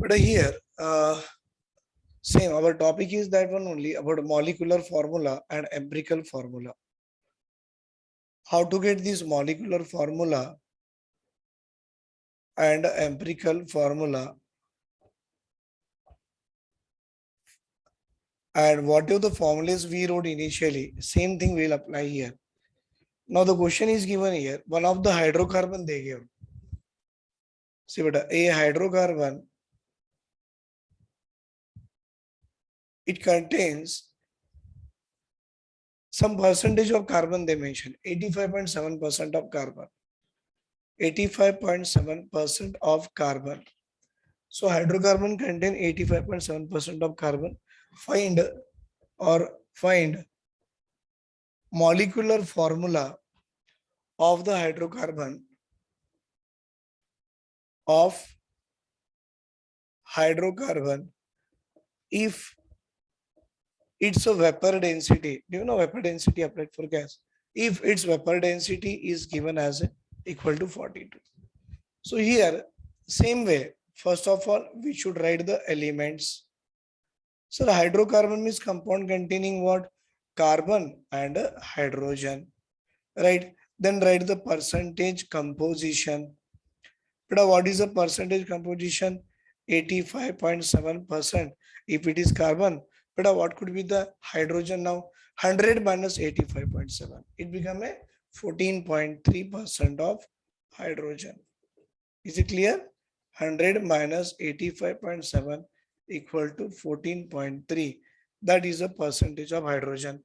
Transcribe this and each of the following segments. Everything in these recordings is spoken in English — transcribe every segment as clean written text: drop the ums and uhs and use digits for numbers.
But here, same, our topic is that one only about molecular formula and empirical formula. How to get this molecular formula and empirical formula, and whatever the formulas we wrote initially, same thing will apply here. Now the question is given here, one of the hydrocarbon they give. See, but a hydrocarbon, it contains some percentage of carbon they mention, 85.7% of carbon. 85.7% of carbon. So hydrocarbon contain 85.7% of carbon. Find molecular formula of the hydrocarbon if it's a vapor density. Do you know vapor density applied for gas? If its vapor density is given as equal to 42. So here, same way, first of all, we should write the elements. So the hydrocarbon means compound containing what? Carbon and hydrogen, right? Then write the percentage composition. But what is the percentage composition? 85.7%. If it is carbon, but what could be the hydrogen now? 100 minus 85.7. It become a 14.3% of hydrogen. Is it clear? 100 minus 85.7 equal to 14.3. That is a percentage of hydrogen.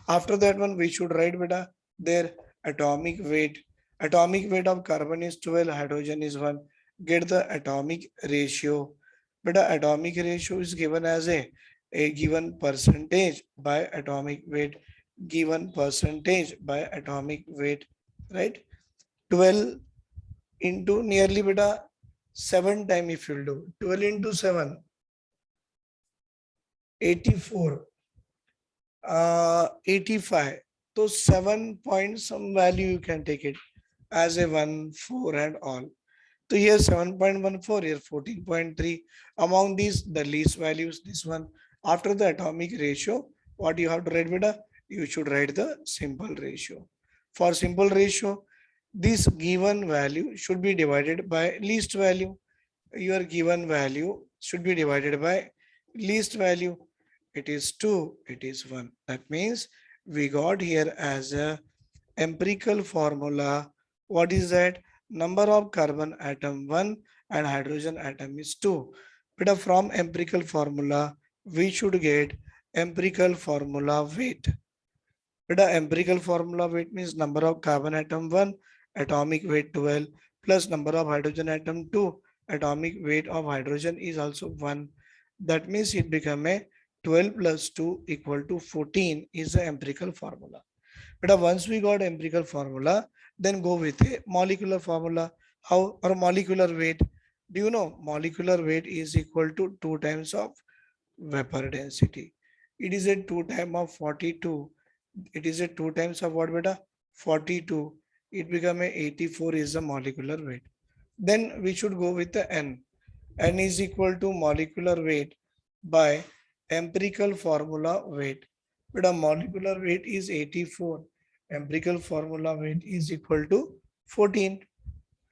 After that one, we should write beta their atomic weight. Atomic weight of carbon is 12, hydrogen is 1. Get the atomic ratio. Beta atomic ratio is given as a given percentage by atomic weight. Given percentage by atomic weight, right? 12 into nearly beta 7 time if you'll do 12 into 7, 84, 85. So 7 point some value you can take it as a 1, 4 and all. So here 7.14, here 14.3. Among these, the least values, this one. After the atomic ratio, what you have to write beta? You should write the simple ratio. For simple ratio, this given value should be divided by least value. Your given value should be divided by least value. It is 2, it is 1. That means we got here as a empirical formula. What is that? Number of carbon atom 1 and hydrogen atom is 2. But from empirical formula, we should get empirical formula weight. But empirical formula weight means number of carbon atom 1, atomic weight 12, plus number of hydrogen atom 2, atomic weight of hydrogen is also 1. That means it become a 12 plus 2 equal to 14 is the empirical formula. But once we got empirical formula, then go with a molecular formula. How? Or molecular weight. Do you know molecular weight is equal to 2 times of vapor density. It is a 2 times of 42. It is a 2 times of what beta? 42. It become a 84 is the molecular weight. Then we should go with the N. N is equal to molecular weight by empirical formula weight. But a molecular weight is 84. Empirical formula weight is equal to 14.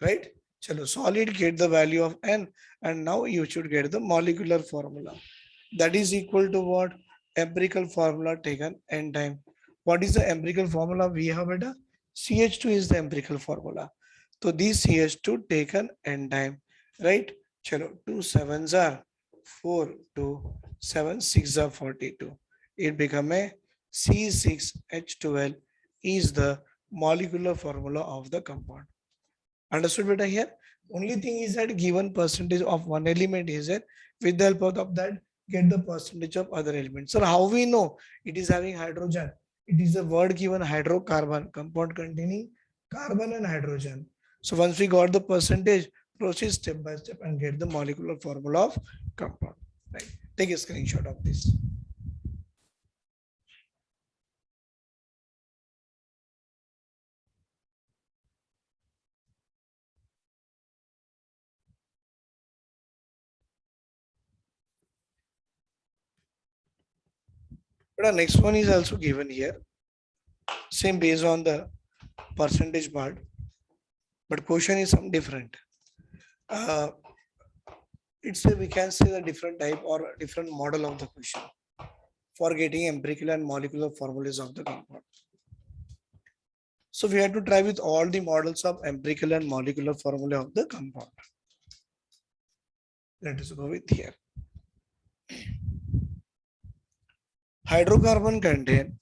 Right? Chalo, solid get the value of N, and now you should get the molecular formula. That is equal to what? Empirical formula taken N time. What is the empirical formula we have beta? CH2 is the empirical formula. So this CH2 taken N time. Right? Chalo, 2 sevens are 4, 2, 7, 6 are 42. It become a C6H12 is the molecular formula of the compound. Understood beta here? Only thing is that given percentage of one element is there. With the help of that, get the percentage of other elements. So how we know it is having hydrogen? It is a word given hydrocarbon, compound containing carbon and hydrogen. So once we got the percentage, proceed step by step and get the molecular formula of compound. Right. Take a screenshot of this. But the next one is also given here. Same based on the percentage part. But question is some different. Uh, it's a, we can say the different type or different model of the question for getting empirical and molecular formulas of the compound. So we have to try with all the models of empirical and molecular formula of the compound. Let us go with here. Hydrocarbon contain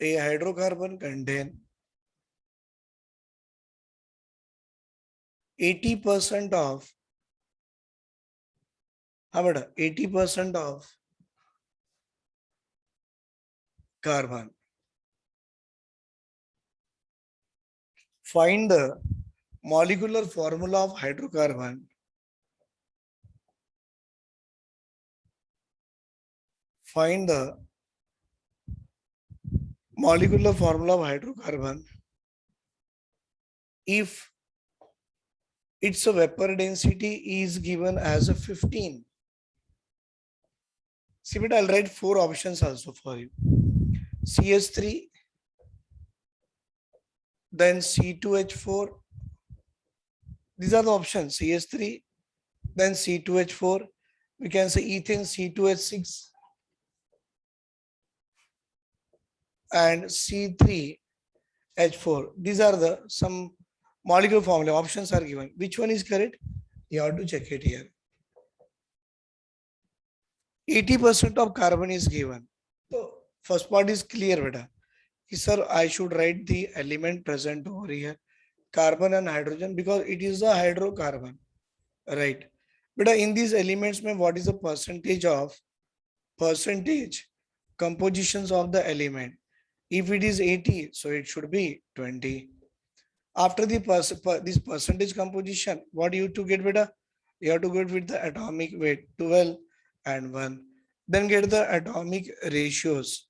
a hydrocarbon contain 80% of how about 80% of carbon. Find the molecular formula of hydrocarbon. Find the molecular formula of hydrocarbon if its vapor density is given as a 15. See, but I'll write 4 options also for you. CS3, then C2H4. These are the options. CS3, then C2H4. We can say ethane C2H6 and C3H4. These are the some molecular formula. Options are given. Which one is correct? You have to check it here. 80% of carbon is given. So first part is clear, beta. Sir, I should write the element present over here, carbon and hydrogen, because it is a hydrocarbon, right? But in these elements, what is the percentage compositions of the element? If it is 80, so it should be 20. After the this percentage composition, what you have to get, beta? You have to get with the atomic weight 12 and 1. Then get the atomic ratios.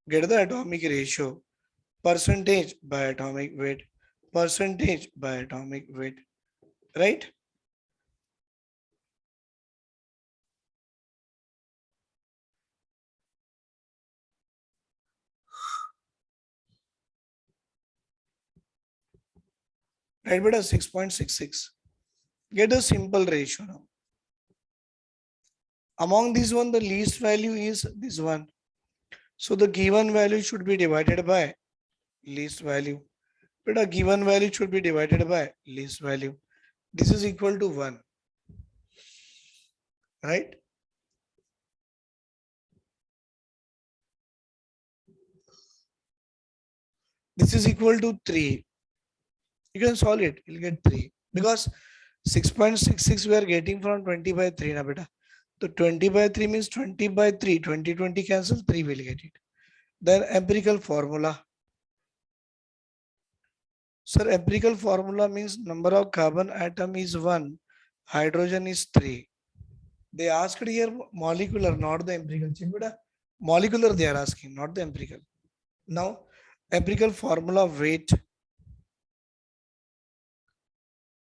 Get the atomic ratio, percentage by atomic weight, percentage by atomic weight, right? Right, but a 6.66. Get a simple ratio now. Among these one, the least value is this one. So the given value should be divided by least value. But a given value should be divided by least value. This is equal to 1. Right? This is equal to 3. You can solve it. You'll get 3. Because 6.66 we are getting from 20 by 3. Na beta. So 20 by 3 means 20 by 3. 20 cancel, 3 will get it. Then empirical formula. Sir, empirical formula means number of carbon atom is 1, hydrogen is 3. They asked here molecular, not the empirical. Molecular they are asking, not the empirical. Now, empirical formula weight.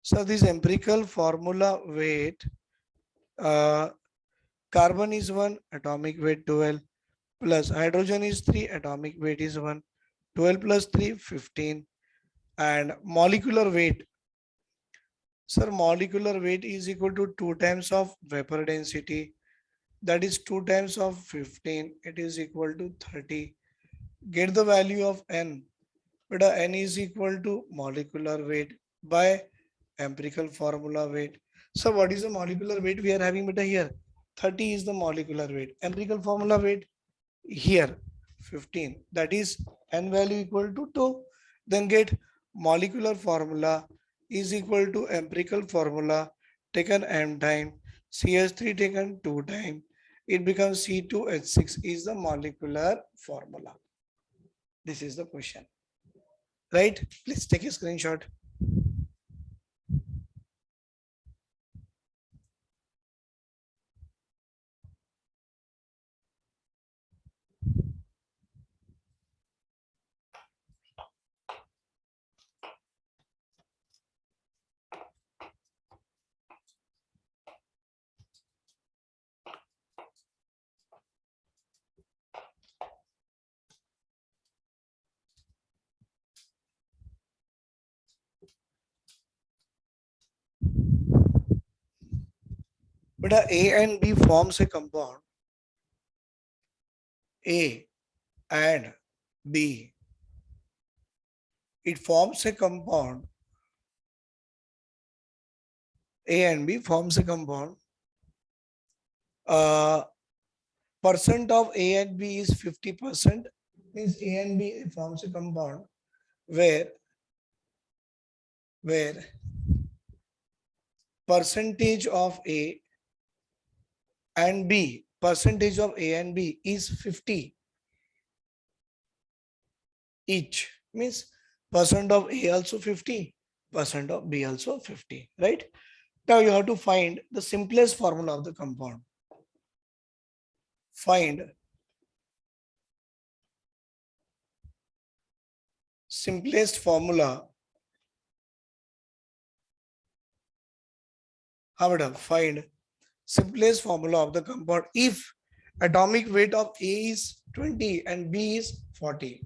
So this empirical formula weight, carbon is 1, atomic weight 12, plus hydrogen is 3, atomic weight is 1, 12 plus 3, 15. And molecular weight. Sir, molecular weight is equal to 2 times of vapor density. That is 2 times of 15. It is equal to 30. Get the value of N. But N is equal to molecular weight by empirical formula weight. So what is the molecular weight we are having beta here? 30 is the molecular weight. Empirical formula weight here 15. That is N value equal to 2. Then get molecular formula is equal to empirical formula taken M time, CS3 taken 2 time. It becomes C2H6 is the molecular formula. This is the question. Right? Please take a screenshot. But A and B forms a compound. A and B. It forms a compound. A and B forms a compound. Uh, percent of A and B is 50%. Means A and B forms a compound where percentage of A and B, percentage of A and B is 50 each. Means percent of A also 50, percent of B also 50, right? Now you have to find the simplest formula of the compound. Find simplest formula. How about find simplest formula of the compound if atomic weight of A is 20 and B is 40.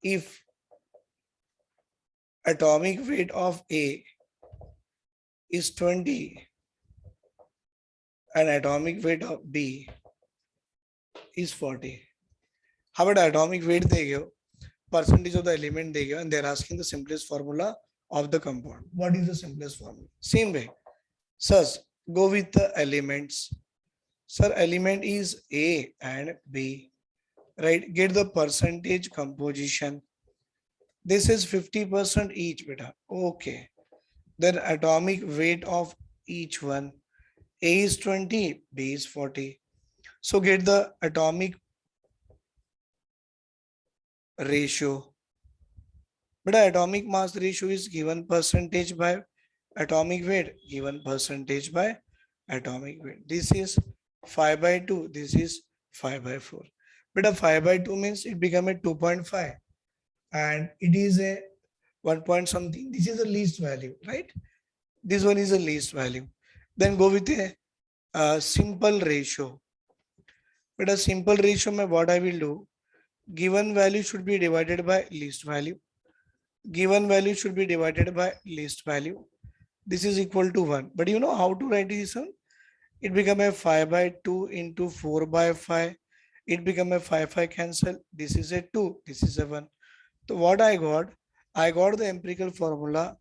If atomic weight of A is 20 and atomic weight of B is 40. How about atomic weight they give, percentage of the element they give, and they're asking the simplest formula of the compound. What is the simplest formula? Same way. Sirs, go with the elements. Sir, element is A and B. Right? Get the percentage composition. This is 50% each, beta. Okay. Then atomic weight of each one. A is 20, B is 40. So get the atomic ratio. But atomic mass ratio is given percentage by atomic weight, given percentage by atomic weight. This is 5 by 2, this is 5 by 4. But a 5 by 2 means it become a 2.5 and it is a 1 point something. This is the least value, right? This one is the least value. Then go with a simple ratio. But a simple ratio, what I will do, given value should be divided by least value. Given value should be divided by least value. This is equal to 1. But you know how to write this one? It become a 5 by 2 into 4 by 5. It become a 5 cancel. This is a 2. This is a 1. So what I got the empirical formula.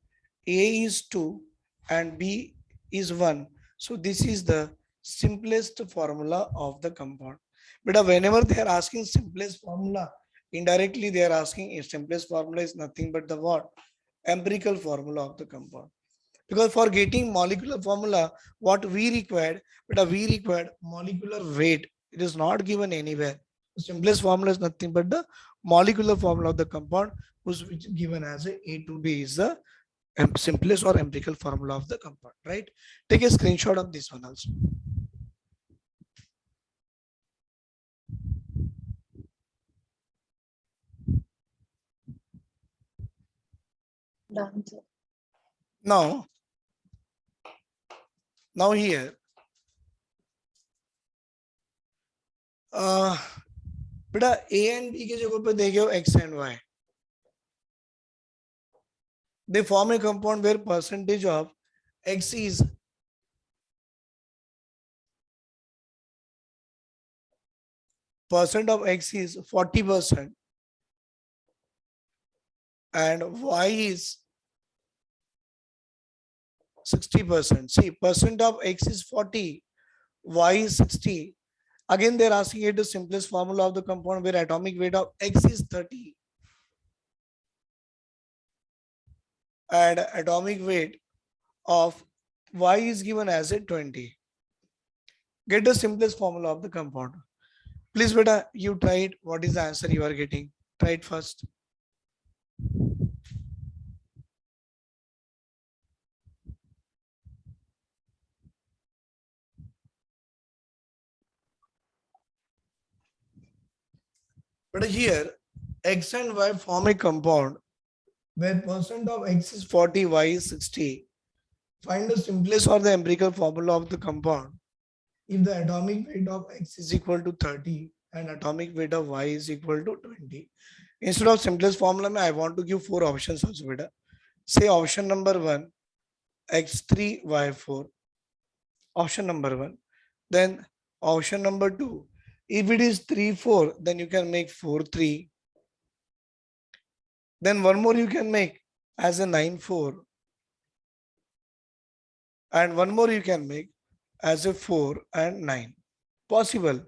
A is 2 and B is 1. So this is the simplest formula of the compound. But whenever they are asking simplest formula, indirectly they are asking if simplest formula is nothing but the what? Empirical formula of the compound. Because for getting molecular formula, what we required, molecular weight. It is not given anywhere. The simplest formula is nothing but the molecular formula of the compound, which is given as A to B is the simplest or empirical formula of the compound, right? Take a screenshot of this one also. Done, sir. Now here, बेटा A and B के जगह पे देखे हो X and Y. They form a compound where percentage of X is percent of X is 40% and Y is 60%. See, percent of X is 40, Y is 60. Again, they're asking it the simplest formula of the compound where atomic weight of X is 30 and atomic weight of Y is given as a 20. Get the simplest formula of the compound. Please, beta, you try it. What is the answer you are getting? Try it first. But here, X and Y form a compound where percent of X is 40, Y is 60. Find the simplest or the empirical formula of the compound. If the atomic weight of X is equal to 30 and atomic weight of Y is equal to 20. Instead of simplest formula, I want to give 4 options also, beta. Say option number 1, X3, Y4. Option number one. Then option number two. If it is 3, 4, then you can make 4, 3. Then one more you can make as a 9, 4. And one more you can make as a 4 and 9. Possible.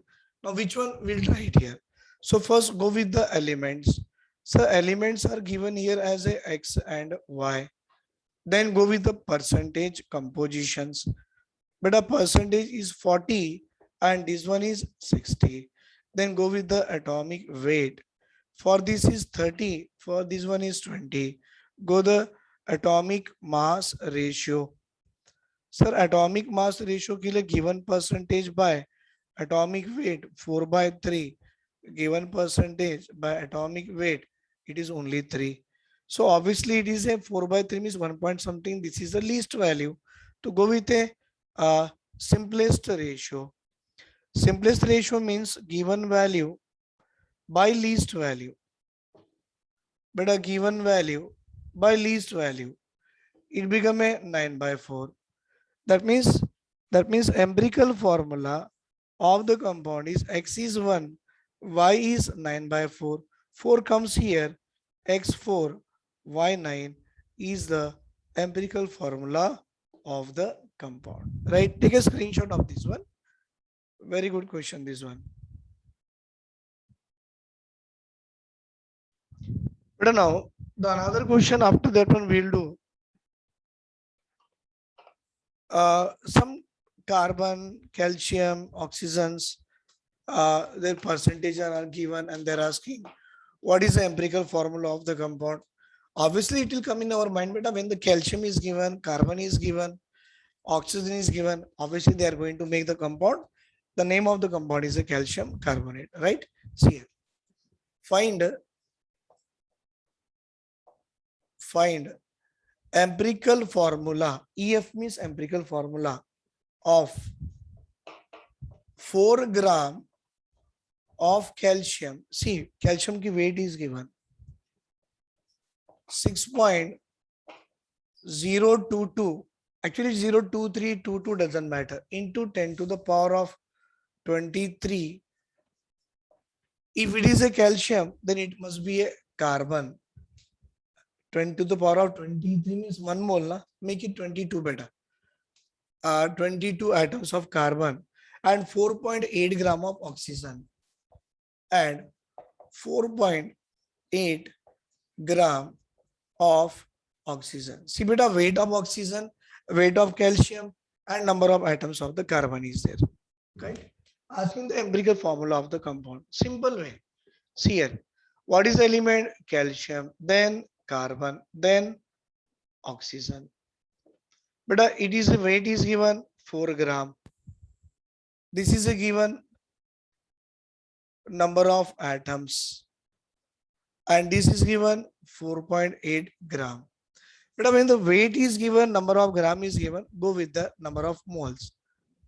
Now which one we'll try it here. So first go with the elements. So elements are given here as a x and y. Then go with the percentage compositions. But a percentage is 40 and this one is 60. Then go with the atomic weight. For this is 30, for this one is 20. Go the atomic mass ratio. Sir, atomic mass ratio के लिए given percentage by atomic weight 4 by 3. Given percentage by atomic weight, it is only 3. So obviously it is a 4 by 3 means 1 point something. This is the least value. To go with a simplest ratio. Simplest ratio means given value by least value. But a given value by least value, it become a 9 by 4. That means empirical formula of the compound is x is 1, y is 9 by 4. 4 comes here, x4, y9 is the empirical formula of the compound. Right? Take a screenshot of this one. Very good question, this one. But now, the another question after that one we'll do. Some carbon, calcium, oxygens, their percentages are given and they're asking what is the empirical formula of the compound. Obviously, it will come in our mind, but when the calcium is given, carbon is given, oxygen is given, obviously they are going to make the compound. The name of the compound is a calcium carbonate, right? See here. Find empirical formula. EF means empirical formula of 4 gram of calcium. See, calcium ki weight is given 6.022. Actually 02322 doesn't matter. Into 10 to the power of 23. If it is a calcium, then it must be a carbon. 20 to the power of 23 means 1 mole. Na? Make it 22 better. 22 atoms of carbon and 4.8 gram of oxygen and 4.8 gram of oxygen. See beta, weight of oxygen, weight of calcium and number of atoms of the carbon is there. Okay. Asking the empirical formula of the compound. Simple way. See here. What is the element? Calcium, then carbon, then oxygen. But it is a weight is given 4 gram. This is a given number of atoms. And this is given 4.8 gram. But when the weight is given, number of gram is given, go with the number of moles.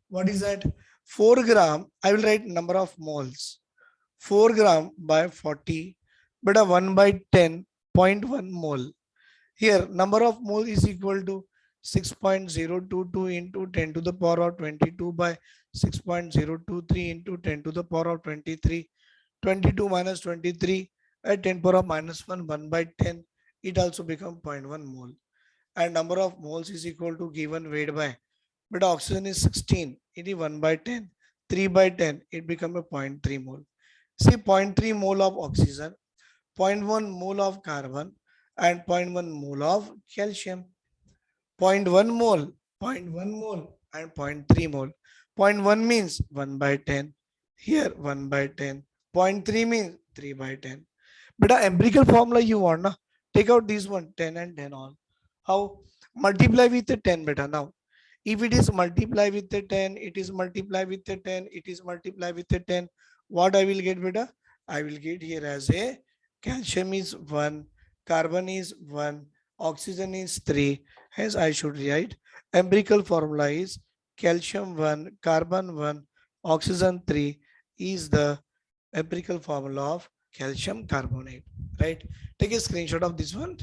What is that? 4 gram, I will write number of moles. 4 gram by 40, but a 1 by 10.1 mole. Here, number of mole is equal to 6.022 into 10 to the power of 22 by 6.023 into 10 to the power of 23. 22 minus 23 at 10 power of minus 1, 1 by 10. It also becomes 0.1 mole. And number of moles is equal to given weight by, but oxygen is 16. It is 1 by 10. 3 by 10. It becomes a 0.3 mole. See 0.3 mole of oxygen, 0.1 mole of carbon, and 0.1 mole of calcium. 0.1 mole, 0.1 mole, and 0.3 mole. 0.1 means 1 by 10. Here 1 by 10. 0.3 means 3 by 10. But the empirical formula you want, na? Take out this one, 10 and 10 all. How? Multiply with the 10 beta. Now, if it is multiply with the 10, it is multiply with the 10, it is multiply with the 10. What I will get beta? I will get here as a calcium is 1, carbon is 1, oxygen is 3. Hence, I should write empirical formula is calcium 1, carbon 1, oxygen 3 is the empirical formula of calcium carbonate. Right? Take a screenshot of this one.